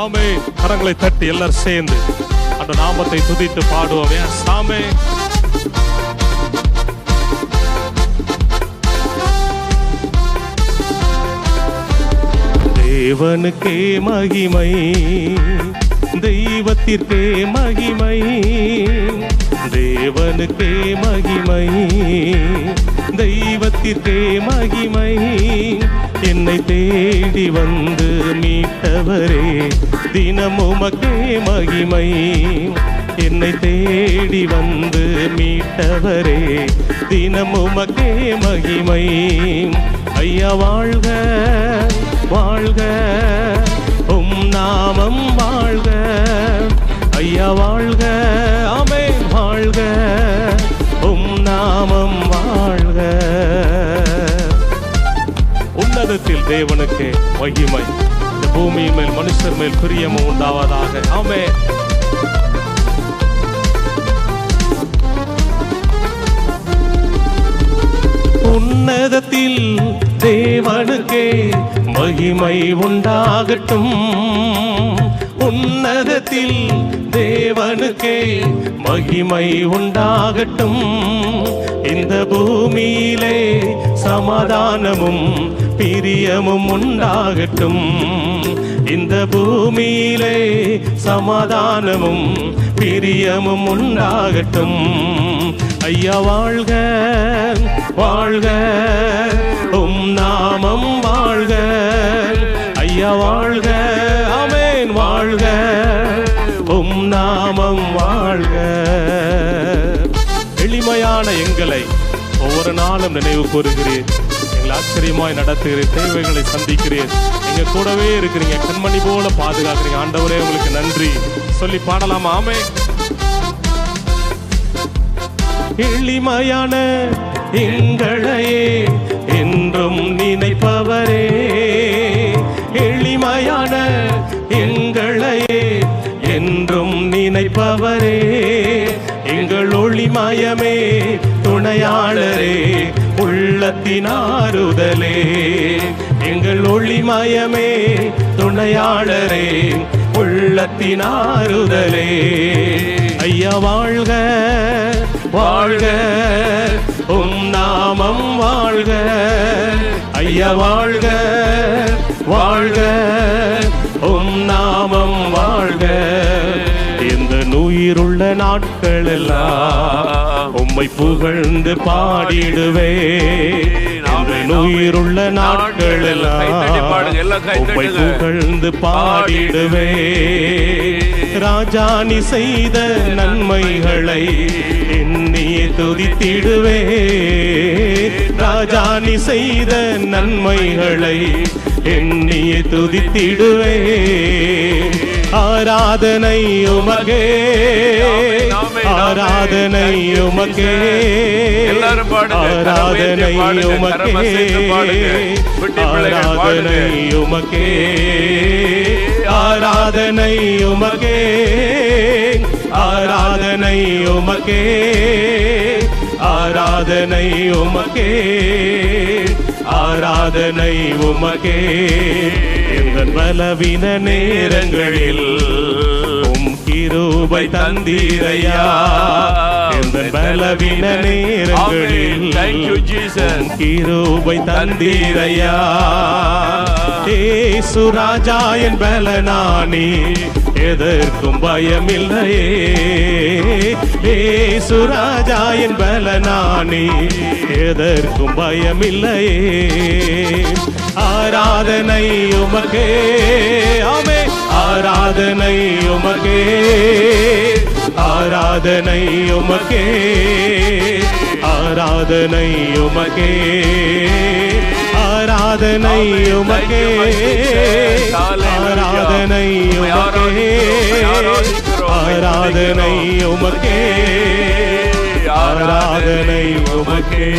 ஆமே. கரங்களை தட்டி எல்லாரும் சேர்ந்து அந்த நாமத்தை துதித்து பாடுவோம். ஆமே. தேவனுக்கே மகிமை, தெய்வத்திற்கே மகிமை, தேவனுக்கே மகிமை, தெய்வத்திற்கே மகிமை. என்னை தேடி வந்து மீட்டவரே தினமும் உமக்கே மகிமை. என்னை தேடி வந்து மீட்டவரே தினமும் உமக்கே மகிமை. ஐயா வாழ்க வாழ்க, உம் நாமம் வாழ்க. ஐயா வாழ்க, ஆமென் வாழ்க, உம் நாமம் வாழ்க. உன்னதத்தில் தேவனுக்கு மகிமை, இந்த பூமியின் மேல் மனுஷர் மேல் பிரியமும் உண்டாவதாக. ஆமென். உன்னதத்தில் தேவனுக்கே மகிமை உண்டாகட்டும். உன்னதத்தில் தேவனுக்கே மகிமை உண்டாகட்டும். இந்த பூமியிலே சமாதானமும் பிரியமும் உண்டாகட்டும். இந்த பூமியிலே சமாதானமும் பிரியமும் உண்டாகட்டும். ஐயா வாழ்க வாழ்க, உம் நாமம் வாழ்க. ஐயா வாழ்க, ஆமென் வாழ்க, உம் நாமம் வாழ்க. எளிமையான எங்களை ஒவ்வொரு நாளும் நினைவு கூறுகிறீர். எங்களை ஆச்சரியமாய் நடத்துகிறீர். தேவைகளை சந்திக்கிறீர். எங்க கூடவே இருக்கிறீங்க. கண்மணி போல பாதுகாக்கிறீங்க. ஆண்டவரே உங்களுக்கு நன்றி சொல்லி பாடலாமா? ஆமென். எளிமையான எங்களையே என்றும் நினைப்பவரே, எளிமையான எங்களையே என்றும் நினைப்பவரே, எங்கள் ஒளிமயமே துணையாளரே, உள்ளத்தின் ஆறுதலே. எங்கள் ஒளிமயமே துணையாளரே, உள்ளத்தின் ஆறுதலே. ஐயா வாழ்க வாழ்க, உம் நாமம் வாழ்க. ஐயா வாழ்க வாழ்க, உம் நாமம் வாழ்க. இந்த உயிருள்ள நாட்கள் எல்லாம் உம்மை புகழ்ந்து பாடிடுவே. உயிருள்ள நாட்கள் எல்லாம் உம்மை புகழ்ந்து பாடிடுவே. ராஜா நீ செய்த நன்மைகளை எண்ணியே துதித்திடுவே. ராஜா நீ செய்த நன்மைகளை எண்ணியே துதித்திடுவே. ஆராதனை உமக்கே, ஆராதனை உமக்கே, ஆராதனை உமக்கே, ஆராதனை உமக்கே, ஆராதனை உமக்கே, ஆராதனை உமக்கே, ஆராதனை உமக்கே, ஆராதனை உமக்கே. எங்கள் பலவீன நேரங்களில் உம் கிருபை தந்தீரையா. எங்கள் பலவீன நேரங்களில் உம் கிருபை தந்தீரையா. ஏசு ராஜா என் பலனானி, எதற்கும் பயமில்லையே. ஏசு ராஜா என் பலனானி, எதற்கும் பயமில்லையே. ஆராதனை உமக்கே, ஆமே, ஆராதனை உமக்கே, ஆராதனை உமக்கே, ஆராதனை உமக்கே, ஆராதனை உமக்கே, ஆராதனை உமக்கே, ஆராதனை உமக்கே, ஆராதனை உமக்கே.